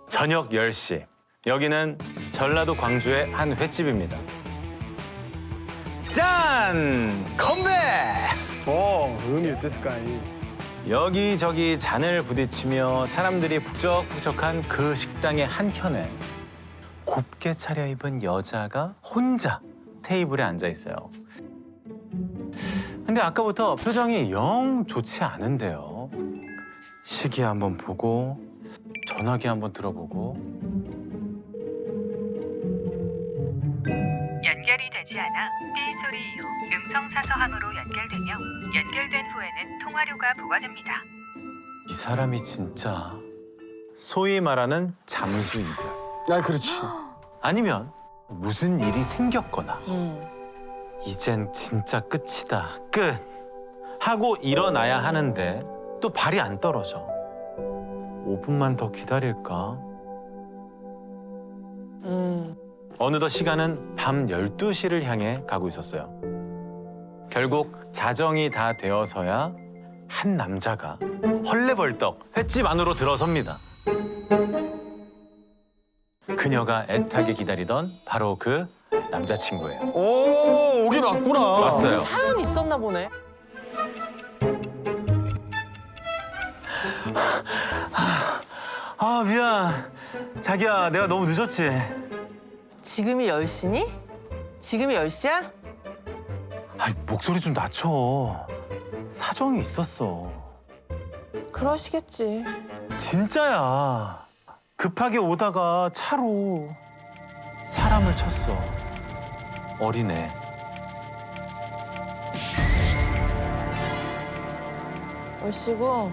저녁 10시. 여기는 전라도 광주의 한 횟집입니다. 짠! 건배! 의미 있을까? 여기저기 잔을 부딪히며 사람들이 북적북적한 그 식당의 한켠에 곱게 차려입은 여자가 혼자 테이블에 앉아 있어요. 근데 아까부터 표정이 영 좋지 않은데요. 시계 한번 보고 전화기 한번 들어보고 연결이 되지 않아 삐 소리 이후 음성 사서함으로 연결되며 연결된 후에는 통화료가 부과됩니다. 이 사람이 진짜 소위 말하는 잠수 이별. 아, 그렇지. 아니면 무슨 일이 생겼거나 이젠 진짜 끝이다, 끝 하고 일어나야 하는데 또 발이 안 떨어져. 5분만 더 기다릴까? 어느덧 시간은 밤 12시를 향해 가고 있었어요. 결국 자정이 다 되어서야 한 남자가 헐레벌떡 횟집 안으로 들어섭니다. 그녀가 애타게 기다리던 바로 그 남자친구예요. 오, 오긴 왔구나. 왔어요. 사연이 있었나 보네. 아, 미안. 자기야, 내가 너무 늦었지? 지금이 10시니? 지금이 10시야? 아이, 목소리 좀 낮춰. 사정이 있었어. 그러시겠지. 진짜야. 급하게 오다가 차로 사람을 쳤어. 어리네. 얼씨구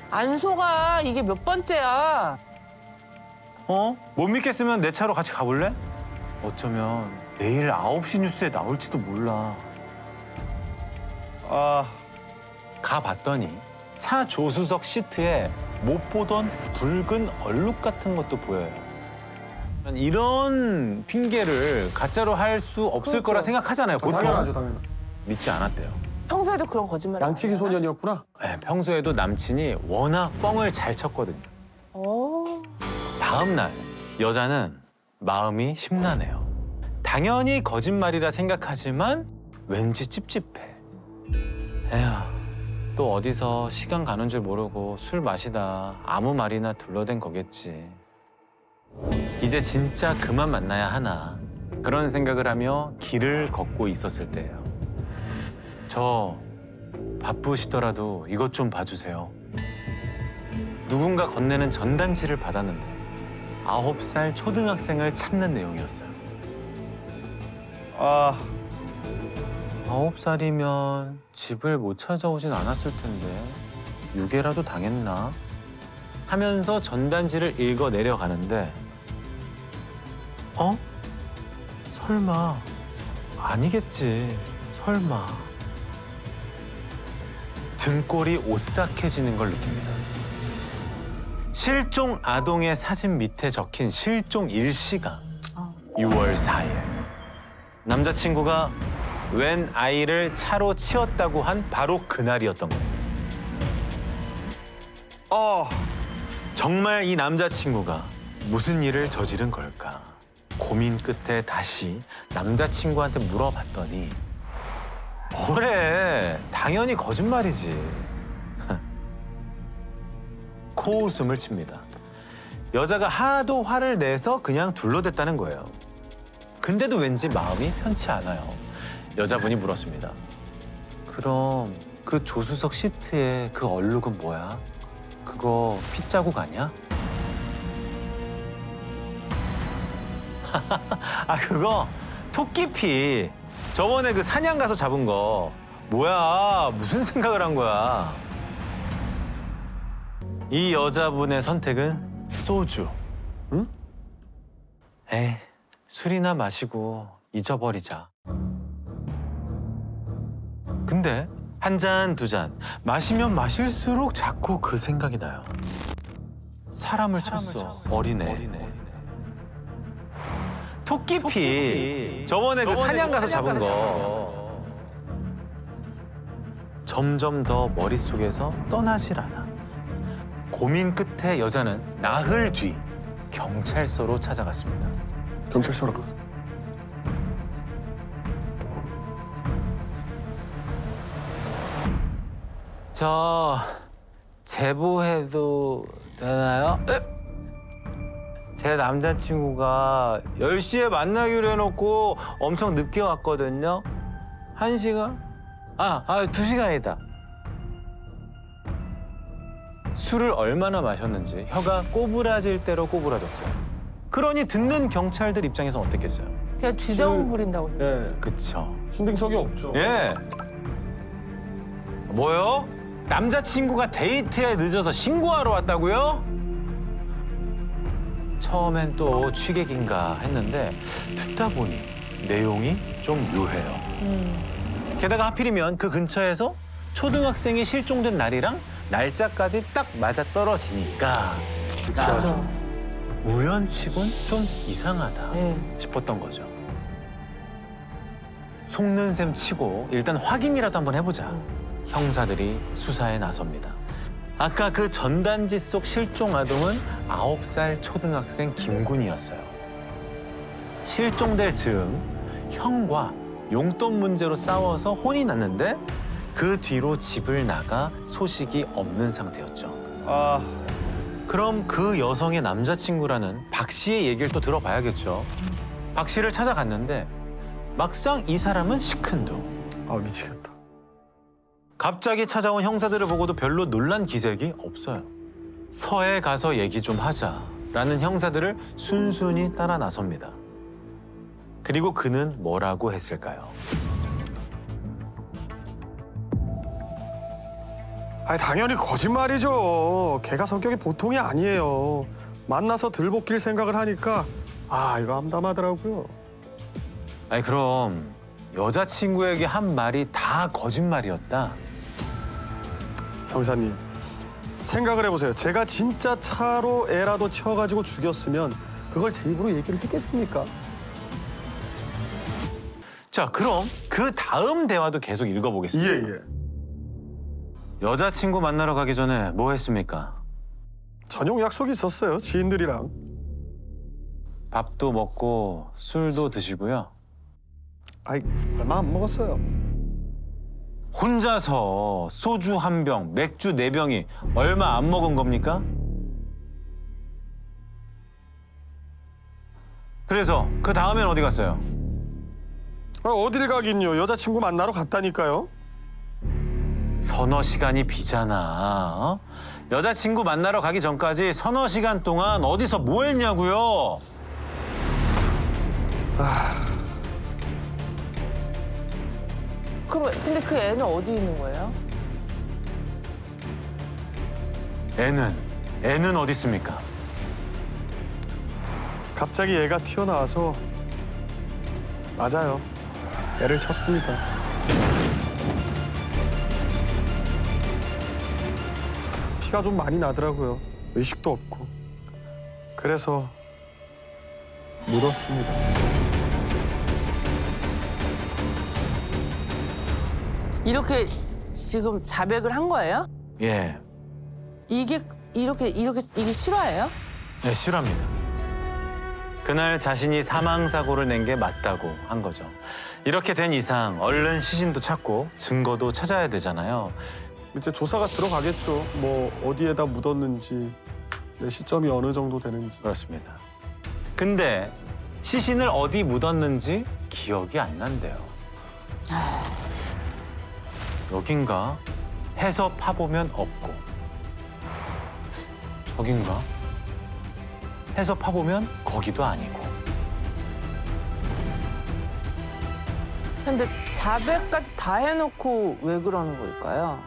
안 속아. 이게 몇 번째야. 못 믿겠으면 내 차로 같이 가볼래? 어쩌면 내일 9시 뉴스에 나올지도 몰라. 가봤더니 차 조수석 시트에 못 보던 붉은 얼룩 같은 것도 보여요. 이런 핑계를 가짜로 할 수 없을 그렇죠. 거라 생각하잖아요, 보통. 당연하죠, 당연하죠. 믿지 않았대요. 평소에도 그런 거짓말. 양치기 소년이었구나. 네, 평소에도 남친이 워낙 뻥을 잘 쳤거든요. 오. 다음 날 여자는 마음이 심란해요. 당연히 거짓말이라 생각하지만 왠지 찝찝해. 에휴, 또 어디서 시간 가는 줄 모르고 술 마시다 아무 말이나 둘러댄 거겠지. 이제 진짜 그만 만나야 하나 그런 생각을 하며 길을 걷고 있었을 때예요. 저 바쁘시더라도 이것 좀 봐주세요. 누군가 건네는 전단지를 받았는데 9살 초등학생을 찾는 내용이었어요. 9살이면 집을 못 찾아오진 않았을 텐데 유괴라도 당했나? 하면서 전단지를 읽어 내려가는데 설마 아니겠지. 설마. 등골이 오싹해지는 걸 느낍니다. 실종 아동의 사진 밑에 적힌 실종 일시가 6월 4일. 남자친구가 웬 아이를 차로 치웠다고 한 바로 그날이었던 겁니다. 정말 이 남자친구가 무슨 일을 저지른 걸까? 고민 끝에 다시 남자친구한테 물어봤더니 뭐래, 당연히 거짓말이지. 코웃음을 칩니다. 여자가 하도 화를 내서 그냥 둘러댔다는 거예요. 근데도 왠지 마음이 편치 않아요. 여자분이 물었습니다. 그럼 그 조수석 시트에 그 얼룩은 뭐야? 그거 핏자국 아니야? 그거 토끼피. 저번에 그 사냥 가서 잡은 거. 뭐야, 무슨 생각을 한 거야? 이 여자분의 선택은 소주. 응? 술이나 마시고 잊어버리자. 근데 한 잔, 두 잔 마시면 마실수록 자꾸 그 생각이 나요. 사람을 쳤어. 어리네. 토끼피. 저번에 그 사냥 가서 잡은 거. 점점 더 머릿속에서 떠나질 않아. 고민 끝에 여자는 나흘 뒤 경찰서로 찾아갔습니다. 경찰서로 가. 저 제보해도 되나요? 제 남자친구가 10시에 만나기로 해놓고 엄청 늦게 왔거든요. 1시간? 2시간이다. 술을 얼마나 마셨는지 혀가 꼬부라질 대로 꼬부라졌어요. 그러니 듣는 경찰들 입장에서 어땠겠어요? 그냥 주정 부린다고. 예. 그쵸. 신빙성이 없죠. 예. 뭐요? 남자친구가 데이트에 늦어서 신고하러 왔다고요? 처음엔 또 취객인가 했는데 듣다 보니 내용이 좀 묘해요. 게다가 하필이면 그 근처에서 초등학생이 실종된 날이랑 날짜까지 딱 맞아 떨어지니까 맞아. 우연치곤 좀 이상하다 네. 싶었던 거죠. 속는 셈 치고 일단 확인이라도 한번 해보자. 형사들이 수사에 나섭니다. 아까 그 전단지 속 실종 아동은 9살 초등학생 김군이었어요. 실종될 즈음 형과 용돈 문제로 싸워서 혼이 났는데 그 뒤로 집을 나가 소식이 없는 상태였죠. 아, 그럼 그 여성의 남자친구라는 박 씨의 얘기를 또 들어봐야겠죠. 박 씨를 찾아갔는데 막상 이 사람은 시큰둥. 아 미치겠다. 갑자기 찾아온 형사들을 보고도 별로 놀란 기색이 없어요. 서에 가서 얘기 좀 하자라는 형사들을 순순히 따라 나섭니다. 그리고 그는 뭐라고 했을까요? 아니 당연히 거짓말이죠. 걔가 성격이 보통이 아니에요. 만나서 들볶일 생각을 하니까 이거 암담하더라고요. 아니 그럼 여자친구에게 한 말이 다 거짓말이었다? 형사님, 생각을 해보세요. 제가 진짜 차로 애라도 치워가지고 죽였으면 그걸 제 입으로 얘기를 했겠습니까? 자, 그럼 그 다음 대화도 계속 읽어보겠습니다. 예. 여자친구 만나러 가기 전에 뭐 했습니까? 저녁 약속이 있었어요, 지인들이랑. 밥도 먹고 술도 드시고요. 얼마 안 먹었어요. 혼자서 소주 1병, 맥주 4병이 얼마 안 먹은 겁니까? 그래서 그 다음엔 어디 갔어요? 어딜 가긴요. 여자친구 만나러 갔다니까요. 서너 시간이 비잖아. 어? 여자친구 만나러 가기 전까지 서너 시간 동안 어디서 뭐 했냐고요? 그럼 근데 그 애는 어디 있는 거예요? 애는 어디 있습니까? 갑자기 애가 튀어나와서 맞아요. 애를 쳤습니다. 피가 좀 많이 나더라고요. 의식도 없고. 그래서 묻었습니다. 이렇게 지금 자백을 한 거예요? 예, 이게 이게 실화예요? 네, 실화입니다. 그날 자신이 사망사고를 낸 게 맞다고 한 거죠. 이렇게 된 이상 얼른 시신도 찾고 증거도 찾아야 되잖아요. 이제 조사가 들어가겠죠. 뭐 어디에다 묻었는지, 내 시점이 어느 정도 되는지. 그렇습니다. 근데 시신을 어디 묻었는지 기억이 안 난대요. 여긴가 해서 파보면 없고, 저긴가 해서 파보면 거기도 아니고. 근데 자백까지 다 해놓고 왜 그러는 걸까요?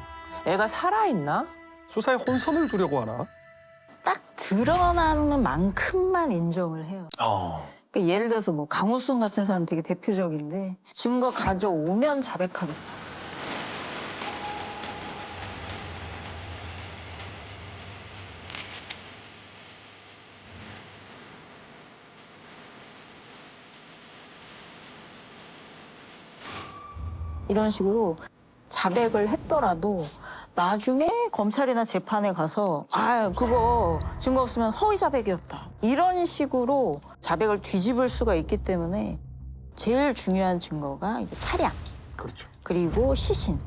애가 살아있나? 수사에 혼선을 주려고 하나? 딱 드러나는 만큼만 인정을 해요. 그러니까 예를 들어서 뭐 강우승 같은 사람 되게 대표적인데 증거 가져오면 자백하겠다. 이런 식으로 자백을 했더라도 나중에 검찰이나 재판에 가서 아 그거 증거 없으면 허위 자백이었다 이런 식으로 자백을 뒤집을 수가 있기 때문에 제일 중요한 증거가 이제 차량 그렇죠. 그리고 시신.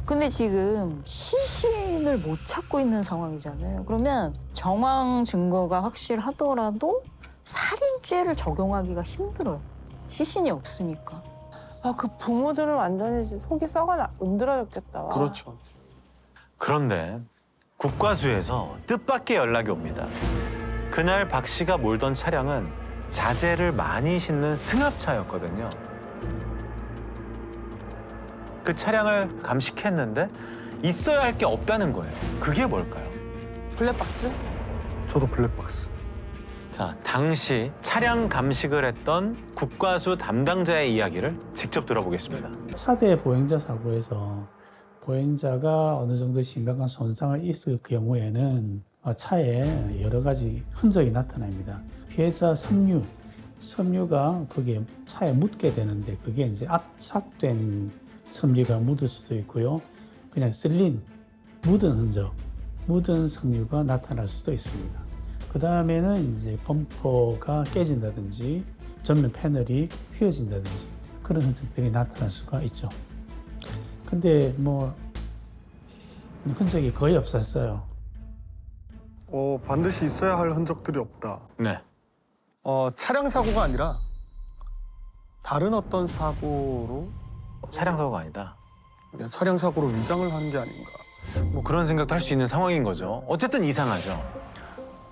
근데 지금 시신을 못 찾고 있는 상황이잖아요. 그러면 정황 증거가 확실하더라도 살인죄를 적용하기가 힘들어요. 시신이 없으니까. 아, 그 부모들은 완전히 속이 썩어 움드러졌겠다. 그렇죠. 그런데 국과수에서 뜻밖의 연락이 옵니다. 그날 박 씨가 몰던 차량은 자재를 많이 싣는 승합차였거든요. 그 차량을 감식했는데 있어야 할 게 없다는 거예요. 그게 뭘까요? 블랙박스? 저도 블랙박스. 자, 당시 차량 감식을 했던 국과수 담당자의 이야기를 직접 들어보겠습니다. 차대 보행자 사고에서 보행자가 어느 정도 심각한 손상을 입을 경우에는 차에 여러 가지 흔적이 나타납니다. 피해자 섬유가 거기에 차에 묻게 되는데 그게 이제 압착된 섬유가 묻을 수도 있고요. 그냥 쓸린 묻은 흔적, 묻은 섬유가 나타날 수도 있습니다. 그 다음에는 이제 범퍼가 깨진다든지 전면 패널이 휘어진다든지 그런 흔적들이 나타날 수가 있죠. 근데 뭐 흔적이 거의 없었어요. 반드시 있어야 할 흔적들이 없다. 네. 차량 사고가 아니라 다른 어떤 사고로 차량 사고가 아니다. 그냥 차량 사고로 위장을 하는 게 아닌가. 뭐 그런 생각도 할 수 있는 상황인 거죠. 어쨌든 이상하죠.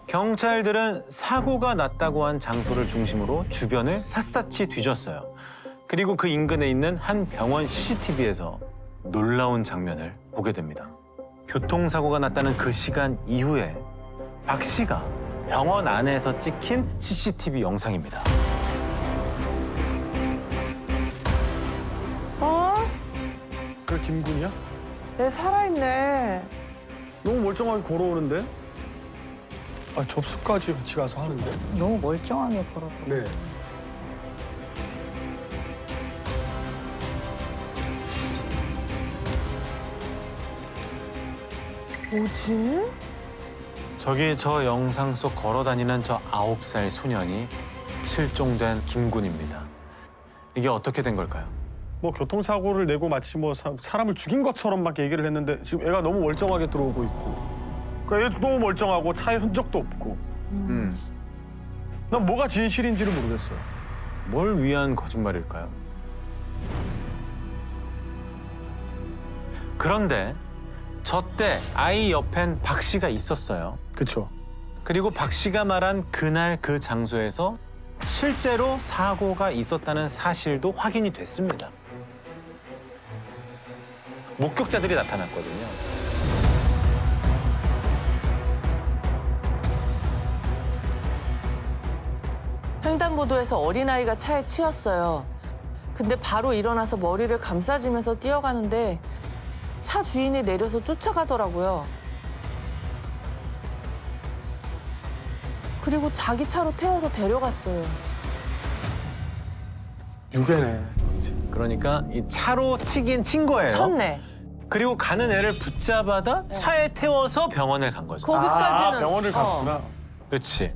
경찰들은 사고가 났다고 한 장소를 중심으로 주변을 샅샅이 뒤졌어요. 그리고 그 인근에 있는 한 병원 CCTV에서 놀라운 장면을 보게 됩니다. 교통사고가 났다는 그 시간 이후에 박 씨가 병원 안에서 찍힌 CCTV 영상입니다. 어? 그 김군이야? 얘 살아있네. 너무 멀쩡하게 걸어오는데? 접수까지 같이 가서 하는데? 너무 멀쩡하게 걸어도. 네. 뭐지? 저기 저 영상 속 걸어다니는 저 9살 소년이 실종된 김군입니다. 이게 어떻게 된 걸까요? 뭐 교통사고를 내고 마치 뭐 사람을 죽인 것처럼 막 얘기를 했는데 지금 애가 너무 멀쩡하게 들어오고 있고 그러니까 얘도 너무 멀쩡하고 차에 흔적도 없고 난 뭐가 진실인지를 모르겠어요. 뭘 위한 거짓말일까요? 그런데 저 때 아이 옆엔 박 씨가 있었어요. 그쵸. 그리고 박 씨가 말한 그날 그 장소에서 실제로 사고가 있었다는 사실도 확인이 됐습니다. 목격자들이 나타났거든요. 횡단보도에서 어린아이가 차에 치였어요. 근데 바로 일어나서 머리를 감싸주면서 뛰어가는데 차 주인이 내려서 쫓아가더라고요. 그리고 자기 차로 태워서 데려갔어요. 유괴네. 그러니까 이 차로 치긴 친 거예요. 쳤네. 그리고 가는 애를 붙잡아다 차에 태워서 병원을 간 거죠. 거기까지는. 병원을 갔구나. 그렇지.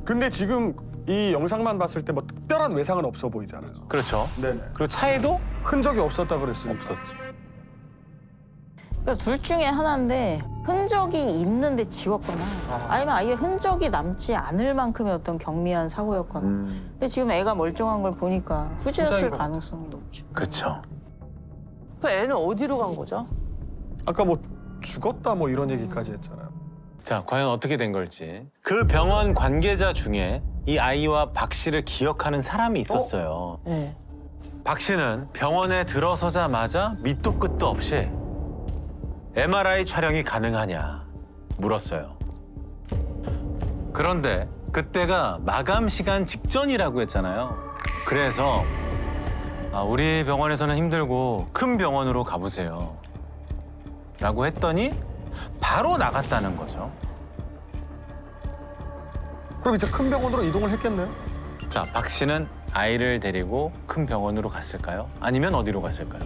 근데 지금 이 영상만 봤을 때 뭐 특별한 외상은 없어 보이잖아요. 그렇죠. 네네. 그리고 차에도 흔적이 없었다 그랬으니까. 없었지. 그러니까 둘 중에 하나인데 흔적이 있는데 지웠거나 아니면 아예 흔적이 남지 않을 만큼의 어떤 경미한 사고였거나 근데 지금 애가 멀쩡한 걸 보니까 후재였을 후자인 것 가능성이 높죠. 그렇죠. 그 애는 어디로 간 거죠? 아까 뭐 죽었다 뭐 이런 얘기까지 했잖아요. 자, 과연 어떻게 된 걸지. 그 병원 관계자 중에 이 아이와 박 씨를 기억하는 사람이 있었어요. 네. 박 씨는 병원에 들어서자마자 밑도 끝도 없이 MRI 촬영이 가능하냐 물었어요. 그런데 그때가 마감 시간 직전이라고 했잖아요. 그래서 우리 병원에서는 힘들고 큰 병원으로 가보세요. 라고 했더니 바로 나갔다는 거죠. 그럼 이제 큰 병원으로 이동을 했겠네요? 자, 박 씨는 아이를 데리고 큰 병원으로 갔을까요? 아니면 어디로 갔을까요?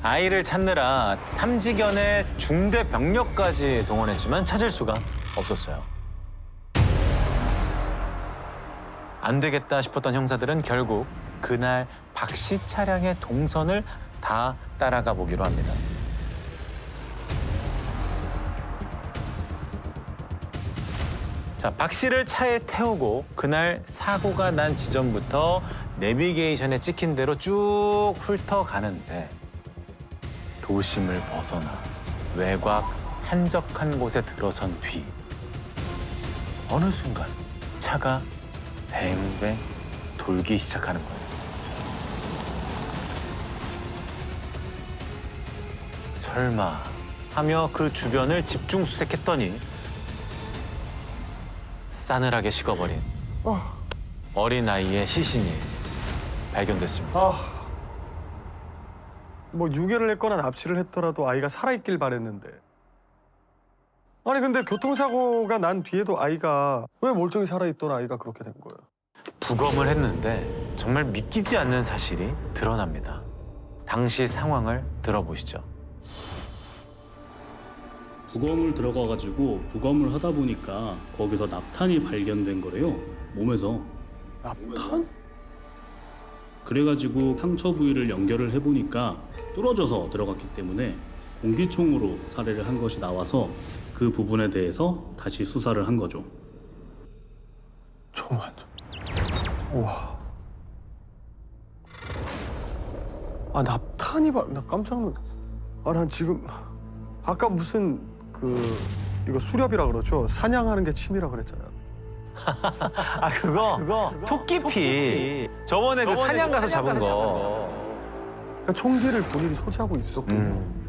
아이를 찾느라 탐지견의 중대 병력까지 동원했지만 찾을 수가 없었어요. 안 되겠다 싶었던 형사들은 결국 그날 박 씨 차량의 동선을 다 따라가 보기로 합니다. 자, 박 씨를 차에 태우고 그날 사고가 난 지점부터 내비게이션에 찍힌 대로 쭉 훑어가는데 도심을 벗어나 외곽 한적한 곳에 들어선 뒤 어느 순간 차가 뱅뱅 돌기 시작하는 거예요. 설마 하며 그 주변을 집중 수색했더니 싸늘하게 식어버린 어린 아이의 시신이 발견됐습니다. 뭐 유괴를 했거나 납치를 했더라도 아이가 살아있길 바랬는데. 아니 근데 교통사고가 난 뒤에도 아이가 왜 멀쩡히 살아있던 아이가 그렇게 된 거예요? 부검을 했는데 정말 믿기지 않는 사실이 드러납니다. 당시 상황을 들어보시죠. 부검을 들어가가지고 부검을 하다 보니까 거기서 납탄이 발견된 거래요. 몸에서. 납탄? 그래가지고 상처 부위를 연결을 해보니까 뚫어져서 들어갔기 때문에 공기총으로 살해를 한 것이 나와서 그 부분에 대해서 다시 수사를 한 거죠. 잠깐만. 우와. 아 납탄이 나 깜짝 놀랐. 난 지금 아까 무슨 이거 수렵이라 그러죠? 사냥하는 게 취미라 그랬잖아요. 아 그거 토끼피. 저번에 그 사냥 가서 잡은 거. 그러니까 총기를 본인이 소지하고 있었고.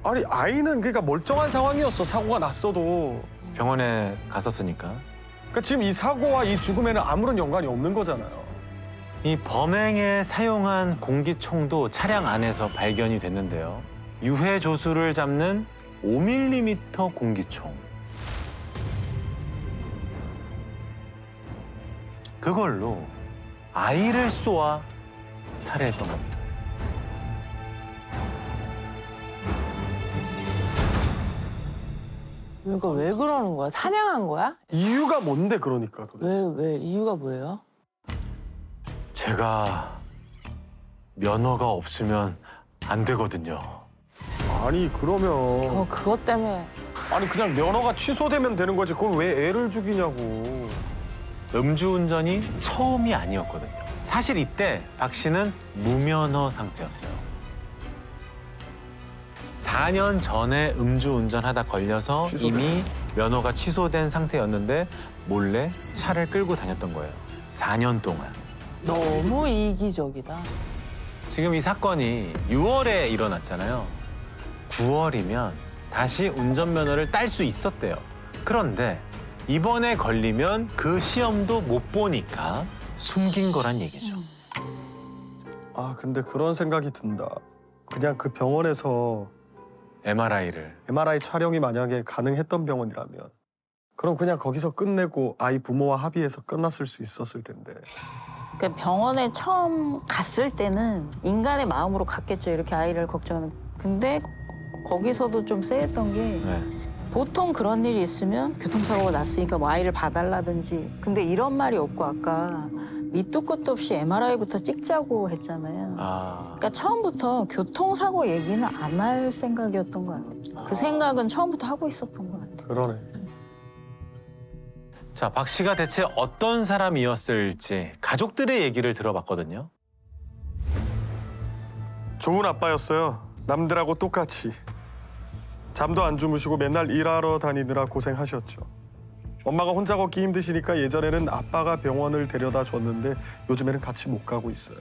아니 아이는 그러니까 멀쩡한 상황이었어. 사고가 났어도. 병원에 갔었으니까. 그러니까 지금 이 사고와 이 죽음에는 아무런 연관이 없는 거잖아요. 이 범행에 사용한 공기총도 차량 안에서 발견이 됐는데요. 유해 조수를 잡는 5mm 공기총. 그걸로 아이를 쏘아 살해했던 겁니다. 그러니까 왜 그러는 거야? 사냥한 거야? 이유가 뭔데 그러니까 도대체. 왜 이유가 뭐예요? 제가 면허가 없으면 안 되거든요. 아니 그러면 그것 때문에 아니 그냥 면허가 취소되면 되는 거지. 그걸 왜 애를 죽이냐고. 음주운전이 처음이 아니었거든요. 사실 이때 박 씨는 무면허 상태였어요. 4년 전에 음주운전하다 걸려서 취소된. 이미 면허가 취소된 상태였는데 몰래 차를 끌고 다녔던 거예요. 4년 동안. 너무 이기적이다. 지금 이 사건이 6월에 일어났잖아요. 9월이면 다시 운전면허를 딸 수 있었대요. 그런데 이번에 걸리면 그 시험도 못 보니까 숨긴 거란 얘기죠. 아 근데 그런 생각이 든다. 그냥 그 병원에서 MRI를. MRI 촬영이 만약에 가능했던 병원이라면 그럼 그냥 거기서 끝내고 아이 부모와 합의해서 끝났을 수 있었을 텐데. 그러니까 병원에 처음 갔을 때는 인간의 마음으로 갔겠죠. 이렇게 아이를 걱정하는. 근데 거기서도 좀 쎄했던 게 네. 보통 그런 일이 있으면 교통사고가 났으니까 뭐 아이를 봐달라든지. 근데 이런 말이 없고 아까 밑도 끝도 없이 MRI부터 찍자고 했잖아요. 그러니까 처음부터 교통사고 얘기는 안 할 생각이었던 것 같아요. 그 생각은 처음부터 하고 있었던 것 같아요. 그러네. 자, 박 씨가 대체 어떤 사람이었을지 가족들의 얘기를 들어봤거든요. 좋은 아빠였어요. 남들하고 똑같이. 잠도 안 주무시고 맨날 일하러 다니느라 고생하셨죠. 엄마가 혼자 걷기 힘드시니까 예전에는 아빠가 병원을 데려다 줬는데 요즘에는 같이 못 가고 있어요.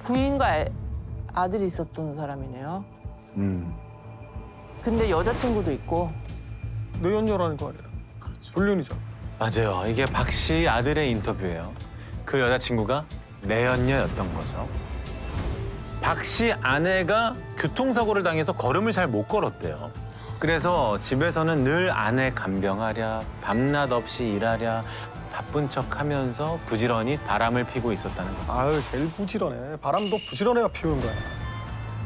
부인과 아들이 있었던 사람이네요. 근데 여자친구도 있고. 내연녀라는 거 아니야? 그렇죠. 불륜이잖아. 맞아요. 이게 박 씨 아들의 인터뷰예요. 그 여자친구가 내연녀였던 거죠. 박 씨 아내가 교통사고를 당해서 걸음을 잘 못 걸었대요. 그래서 집에서는 늘 아내 간병하랴, 밤낮 없이 일하랴, 바쁜 척하면서 부지런히 바람을 피고 있었다는 거예요. 아유 제일 부지런해. 바람도 부지런해야 피우는 거야.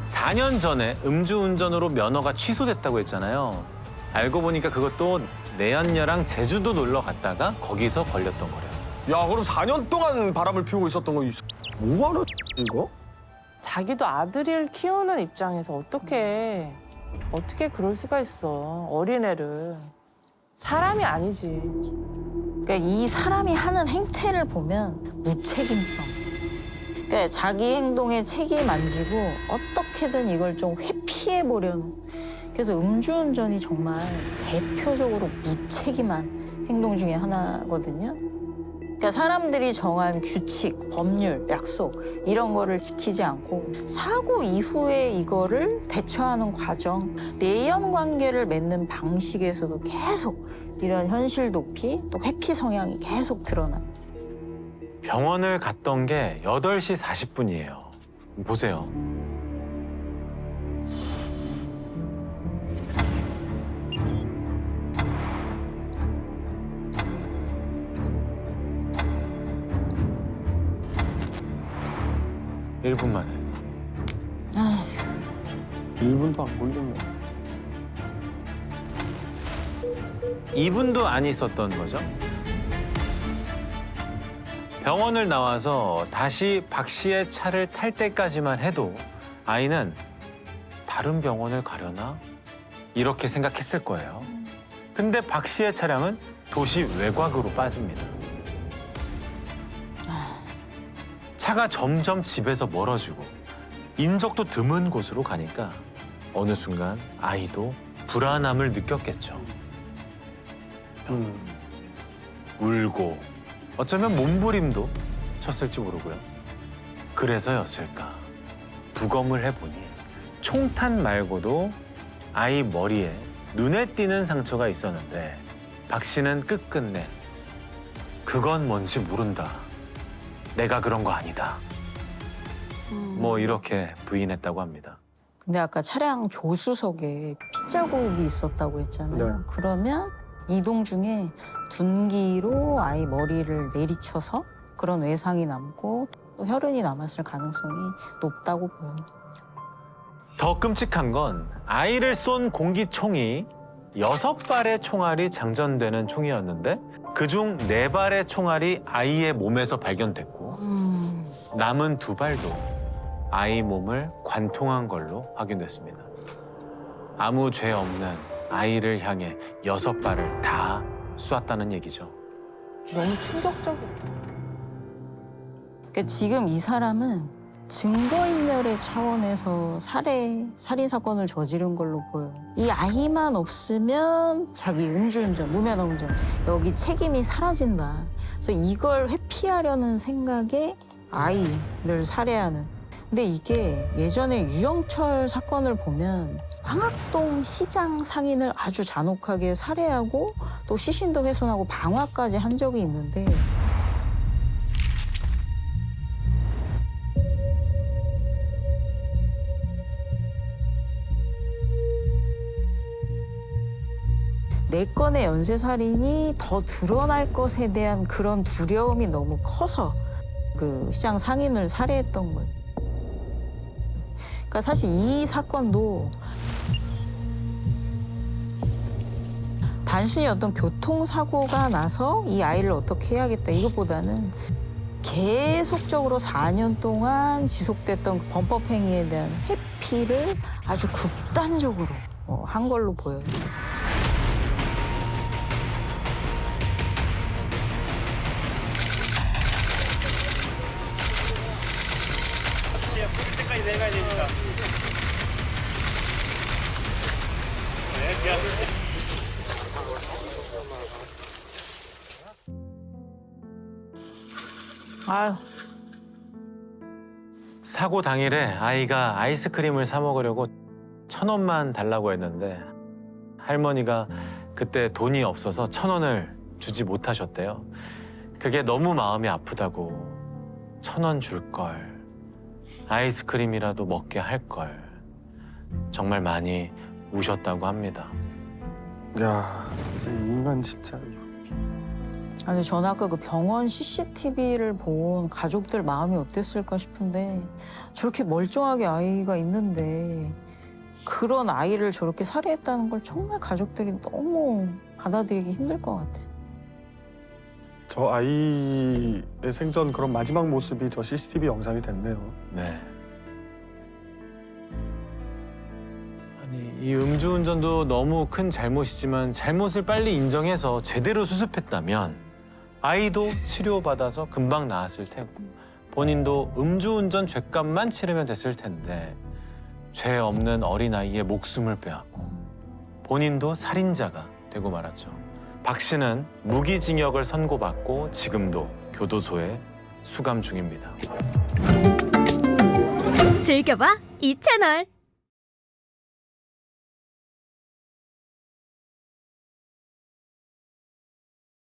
4년 전에 음주운전으로 면허가 취소됐다고 했잖아요. 알고 보니까 그것도 내연녀랑 제주도 놀러 갔다가 거기서 걸렸던 거래요. 야, 그럼 4년 동안 바람을 피우고 있었던 거 뭐 하는 이거? 자기도 아들을 키우는 입장에서 어떻게 그럴 수가 있어. 어린애를. 사람이 아니지. 그러니까 이 사람이 하는 행태를 보면 무책임성. 그러니까 자기 행동에 책임 안 지고 어떻게든 이걸 좀 회피해 보려는. 그래서 음주운전이 정말 대표적으로 무책임한 행동 중에 하나거든요. 그러니까 사람들이 정한 규칙, 법률, 약속 이런 거를 지키지 않고 사고 이후에 이거를 대처하는 과정, 내연 관계를 맺는 방식에서도 계속 이런 현실 도피, 또 회피 성향이 계속 드러나요. 병원을 갔던 게 8시 40분이에요. 보세요. (1분) 만에. 아휴. 1분도 안 걸렸네. 2분도 안 있었던 거죠. 병원을 나와서 다시 박 씨의 차를 탈 때까지만 해도 아이는 다른 병원을 가려나? 이렇게 생각했을 거예요. 근데 박 씨의 차량은 도시 외곽으로 빠집니다. 차가 점점 집에서 멀어지고 인적도 드문 곳으로 가니까 어느 순간 아이도 불안함을 느꼈겠죠. 울고 어쩌면 몸부림도 쳤을지 모르고요. 그래서였을까? 부검을 해보니 총탄 말고도 아이 머리에 눈에 띄는 상처가 있었는데 박 씨는 끝끝내 그건 뭔지 모른다. 내가 그런 거 아니다. 뭐 이렇게 부인했다고 합니다. 근데 아까 차량 조수석에 핏자국이 있었다고 했잖아요. 네. 그러면 이동 중에 둔기로 아이 머리를 내리쳐서 그런 외상이 남고 또 혈흔이 남았을 가능성이 높다고 보여요. 더 끔찍한 건 아이를 쏜 공기총이 6발의 총알이 장전되는 총이었는데 그중 4발의 총알이 아이의 몸에서 발견됐고 남은 2발도 아이 몸을 관통한 걸로 확인됐습니다. 아무 죄 없는 아이를 향해 6발을 다 쏘았다는 얘기죠. 너무 충격적이다. 그러니까 지금 이 사람은 증거인멸의 차원에서 살인 사건을 저지른 걸로 보여요. 이 아이만 없으면 자기 음주운전, 무면허운전 여기 책임이 사라진다. 그래서 이걸 회피하려는 생각에 아이를 살해하는. 근데 이게 예전에 유영철 사건을 보면 황학동 시장 상인을 아주 잔혹하게 살해하고 또 시신도 훼손하고 방화까지 한 적이 있는데 내 건의 연쇄살인이 더 드러날 것에 대한 그런 두려움이 너무 커서 그 시장 상인을 살해했던 거예요. 그러니까 사실 이 사건도 단순히 어떤 교통사고가 나서 이 아이를 어떻게 해야겠다 이것보다는 계속적으로 4년 동안 지속됐던 그 범법행위에 대한 회피를 아주 극단적으로 한 걸로 보여요. 아유. 사고 당일에 아이가 아이스크림을 사 먹으려고 1,000원만 달라고 했는데 할머니가 그때 돈이 없어서 1,000원을 주지 못하셨대요. 그게 너무 마음이 아프다고 1,000원 줄 걸, 아이스크림이라도 먹게 할 걸 정말 많이 우셨다고 합니다. 야, 진짜 이 인간 진짜. 아니 저는 아까 그 병원 CCTV를 본 가족들 마음이 어땠을까 싶은데 저렇게 멀쩡하게 아이가 있는데 그런 아이를 저렇게 살해했다는 걸 정말 가족들이 너무 받아들이기 힘들 것 같아요. 저 아이의 생전 그런 마지막 모습이 저 CCTV 영상이 됐네요. 네. 아니, 이 음주운전도 너무 큰 잘못이지만 잘못을 빨리 인정해서 제대로 수습했다면 아이도 치료받아서 금방 나았을 테고 본인도 음주운전 죗값만 치르면 됐을 텐데 죄 없는 어린아이의 목숨을 빼앗고 본인도 살인자가 되고 말았죠. 박 씨는 무기징역을 선고받고 지금도 교도소에 수감 중입니다. 즐겨봐 이 채널.